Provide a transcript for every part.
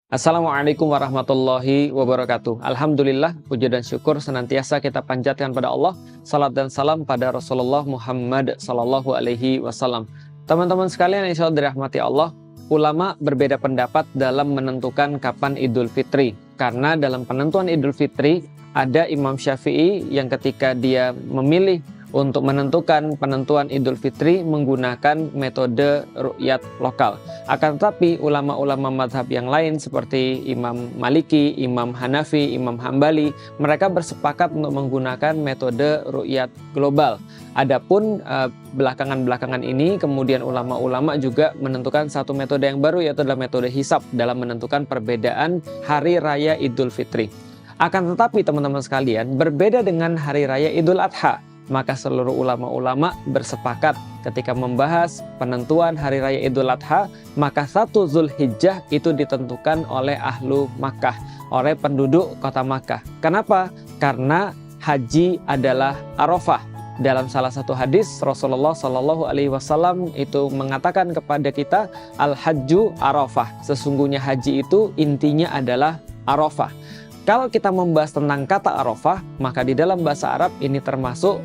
Assalamualaikum warahmatullahi wabarakatuh. Alhamdulillah, puji dan syukur senantiasa kita panjatkan pada Allah. Salat dan salam pada Rasulullah Muhammad Sallallahu Alaihi Wasallam. Teman-teman sekalian yang insya Allah dirahmati Allah, ulama berbeda pendapat dalam menentukan kapan Idul Fitri. Karena dalam penentuan Idul Fitri, ada Imam Syafi'i yang ketika dia memilih untuk menentukan penentuan Idul Fitri menggunakan metode ru'yat lokal. Akan tetapi ulama-ulama madhab yang lain seperti Imam Maliki, Imam Hanafi, Imam Hambali, mereka bersepakat untuk menggunakan metode ru'yat global. Adapun belakangan-belakangan ini kemudian ulama-ulama juga menentukan satu metode yang baru, yaitu adalah metode hisab dalam menentukan perbedaan hari raya Idul Fitri. Akan tetapi teman-teman sekalian, berbeda dengan hari raya Idul Adha, maka seluruh ulama-ulama bersepakat ketika membahas penentuan hari raya Idul Adha, maka 1 Zulhijjah itu ditentukan oleh ahlu Makkah, oleh penduduk kota Makkah. Kenapa? Karena haji adalah Arafah. Dalam salah satu hadis Rasulullah Shallallahu Alaihi Wasallam itu mengatakan kepada kita, al-hajju Arafah. Sesungguhnya haji itu intinya adalah Arafah. Kalau kita membahas tentang kata Arafah, maka di dalam bahasa Arab ini termasuk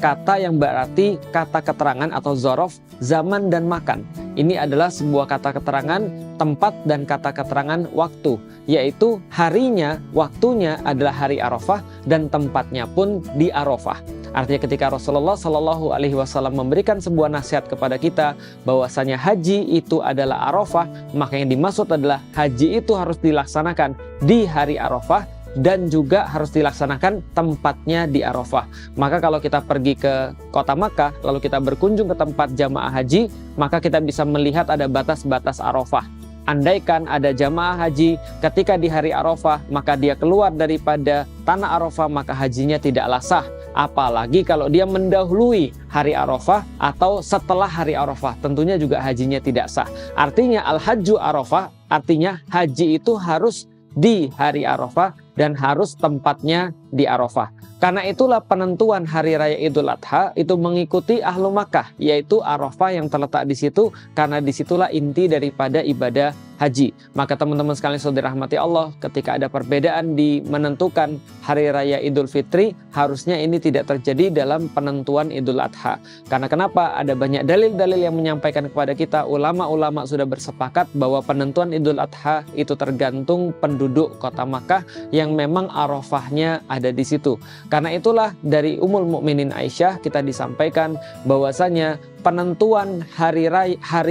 kata yang berarti kata keterangan atau zorof, zaman dan makan. Ini adalah sebuah kata keterangan tempat dan kata keterangan waktu, yaitu harinya, waktunya adalah hari Arafah dan tempatnya pun di Arafah. Artinya ketika Rasulullah Shallallahu Alaihi Wasallam memberikan sebuah nasihat kepada kita bahwasanya haji itu adalah Arafah, maka yang dimaksud adalah haji itu harus dilaksanakan di hari Arafah dan juga harus dilaksanakan tempatnya di Arafah. Maka kalau kita pergi ke kota Makkah lalu kita berkunjung ke tempat jamaah haji, maka kita bisa melihat ada batas-batas Arafah. Andaikan ada jamaah haji ketika di hari Arafah, maka dia keluar daripada tanah Arafah, maka hajinya tidaklah sah. Apalagi kalau dia mendahului hari Arafah atau setelah hari Arafah, tentunya juga hajinya tidak sah. Artinya al-hajju Arafah, artinya haji itu harus di hari Arafah dan harus tempatnya di Arafah. Karena itulah penentuan hari raya Idul Adha itu mengikuti ahlu Makkah, yaitu Arafah yang terletak di situ, karena disitulah inti daripada ibadah haji. Maka teman-teman sekalian saudara rahmati Allah, ketika ada perbedaan di menentukan hari raya Idul Fitri, harusnya ini tidak terjadi dalam penentuan Idul Adha. Karena kenapa? Ada banyak dalil-dalil yang menyampaikan kepada kita, ulama-ulama sudah bersepakat bahwa penentuan Idul Adha itu tergantung penduduk kota Makkah yang memang Arafahnya ada di situ. Karena itulah dari Ummul Mukminin Aisyah kita disampaikan bahwasanya penentuan hari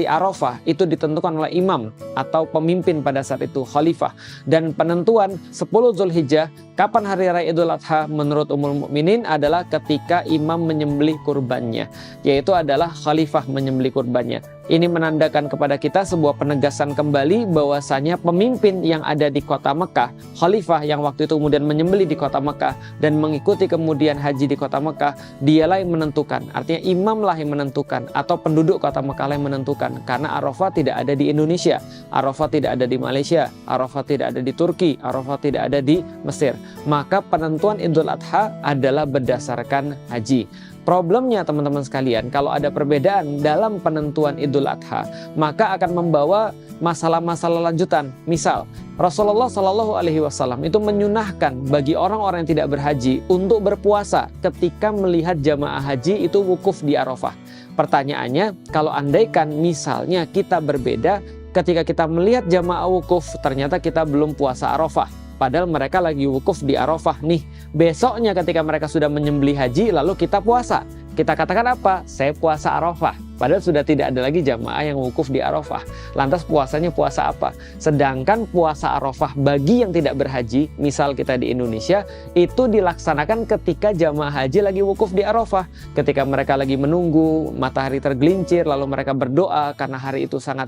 Arafah itu ditentukan oleh imam atau pemimpin pada saat itu, khalifah. Dan penentuan 10 Zulhijjah kapan hari raya Idul Adha menurut Ummul Mukminin adalah ketika imam menyembelih kurbannya, yaitu adalah khalifah menyembelih kurbannya. Ini menandakan kepada kita sebuah penegasan kembali bahwasanya pemimpin yang ada di kota Mekah, khalifah yang waktu itu kemudian menyembelih di kota Mekah dan mengikuti kemudian haji di kota Mekah, dialah yang menentukan. Artinya imamlah yang menentukan atau penduduk kota Mekah yang menentukan. Karena Arafah tidak ada di Indonesia, Arafah tidak ada di Malaysia, Arafah tidak ada di Turki, Arafah tidak ada di Mesir. Maka penentuan Idul Adha adalah berdasarkan haji. Problemnya teman-teman sekalian, kalau ada perbedaan dalam penentuan Idul Adha, maka akan membawa masalah-masalah lanjutan. Misal, Rasulullah Shallallahu Alaihi Wasallam itu menyunahkan bagi orang-orang yang tidak berhaji untuk berpuasa ketika melihat jamaah haji itu wukuf di Arafah. Pertanyaannya, kalau andaikan misalnya kita berbeda, ketika kita melihat jamaah wukuf, ternyata kita belum puasa Arafah. Padahal mereka lagi wukuf di Arafah nih. Besoknya ketika mereka sudah menyembelih haji, lalu kita puasa. Kita katakan apa? Saya puasa Arafah. Padahal sudah tidak ada lagi jamaah yang wukuf di Arafah. Lantas puasanya puasa apa? Sedangkan puasa Arafah bagi yang tidak berhaji, misal kita di Indonesia, itu dilaksanakan ketika jamaah haji lagi wukuf di Arafah. Ketika mereka lagi menunggu matahari tergelincir, lalu mereka berdoa karena hari itu sangat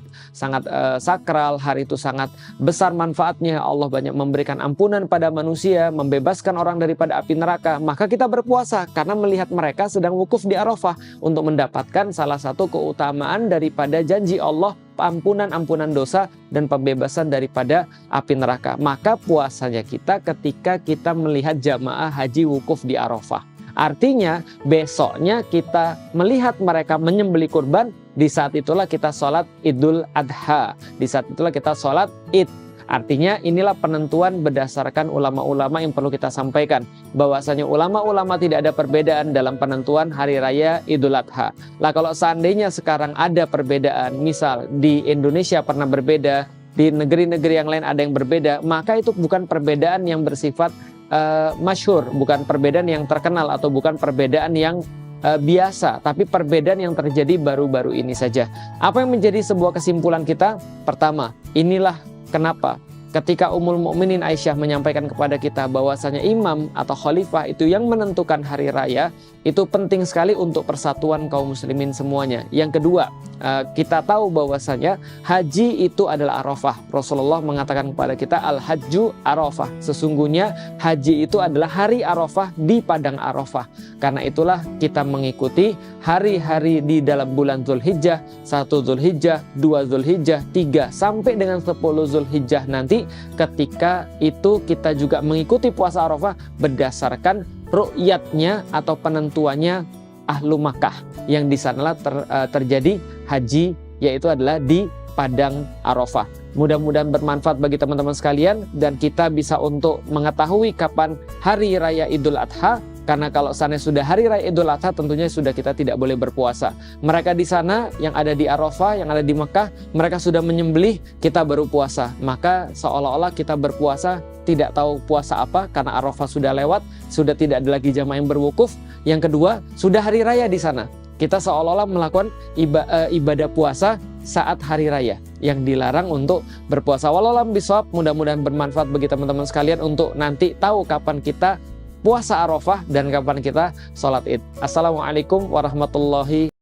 sakral, hari itu sangat besar manfaatnya. Allah banyak memberikan ampunan pada manusia, membebaskan orang daripada api neraka. Maka kita berpuasa karena melihat mereka sedang wukuf di Arafah untuk mendapatkan salah satu keutamaan daripada janji Allah, ampunan dosa dan pembebasan daripada api neraka. Maka puasanya kita ketika kita melihat jamaah haji wukuf di Arafah. Artinya besoknya kita melihat mereka menyembelih kurban, di saat itulah kita sholat Idul Adha, di saat itulah kita sholat Id. Artinya inilah penentuan berdasarkan ulama-ulama yang perlu kita sampaikan. Bahwasanya ulama-ulama tidak ada perbedaan dalam penentuan hari raya Idul Adha. Lah kalau seandainya sekarang ada perbedaan, misal di Indonesia pernah berbeda, di negeri-negeri yang lain ada yang berbeda, maka itu bukan perbedaan yang bersifat masyhur, bukan perbedaan yang terkenal atau bukan perbedaan yang biasa, tapi perbedaan yang terjadi baru-baru ini saja. Apa yang menjadi sebuah kesimpulan kita? Pertama, inilah kenapa ketika Ummul Mukminin Aisyah menyampaikan kepada kita bahwasanya imam atau khalifah itu yang menentukan hari raya, itu penting sekali untuk persatuan kaum muslimin semuanya. Yang kedua, kita tahu bahwasanya haji itu adalah Arafah. Rasulullah mengatakan kepada kita, al-hajju Arafah. Sesungguhnya haji itu adalah hari Arafah di padang Arafah. Karena itulah kita mengikuti hari-hari di dalam bulan Zulhijjah, 1 Zulhijjah, 2 Zulhijjah, 3 sampai dengan 10 Zulhijjah nanti. Ketika itu kita juga mengikuti puasa Arafah berdasarkan ru'yatnya atau penentuannya Ahlu Makkah, yang di sanalah terjadi haji, yaitu adalah di padang Arafah. Mudah-mudahan bermanfaat bagi teman-teman sekalian dan kita bisa untuk mengetahui kapan hari raya Idul Adha. Karena kalau sana sudah hari raya Idul Adha, tentunya sudah kita tidak boleh berpuasa. Mereka di sana yang ada di Arafah, yang ada di Mekah, mereka sudah menyembelih, kita baru puasa. Maka seolah-olah kita berpuasa tidak tahu puasa apa, karena Arafah sudah lewat, sudah tidak ada lagi jamaah yang berwukuf. Yang kedua, sudah hari raya di sana. Kita seolah-olah melakukan ibadah puasa saat hari raya yang dilarang untuk berpuasa. Wallahu a'lam bishawab. Mudah-mudahan bermanfaat bagi teman-teman sekalian untuk nanti tahu kapan kita puasa Arafah dan kapan kita sholat Id. Assalamualaikum warahmatullahi wabarakatuh.